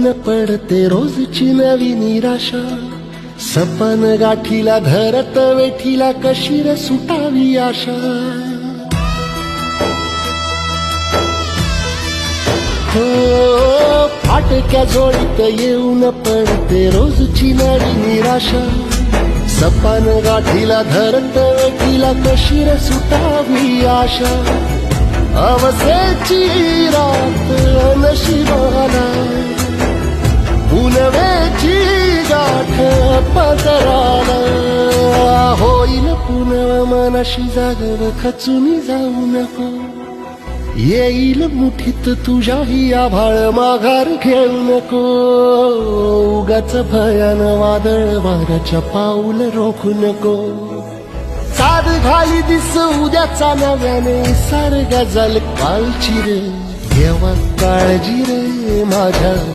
येऊन पडते रोजची नवी निराशा. सपन गाठीला धरत वेठीला कशी रे सुटावी आशा. हो फाटक्या जोडीत येऊन पडते रोजची नवी निराशा. सपन गाठीला धरत वेठीला कशी रे सुटावी आशा. अवसेची रात नशिबाला पुनवेची गाठ पदराला. होईल पुनव मनाशी जागव खचून जाऊ नको. येईल मुठीत तुझ्याही आभाळ माघार घेऊ नको. उगाच भयान वादळ वाऱ्याच्या पाऊल रोखू नको. साध घाली दिस उद्याचा नव्याने सार गजल कालची रे. घेवा काळजी रे माझ्या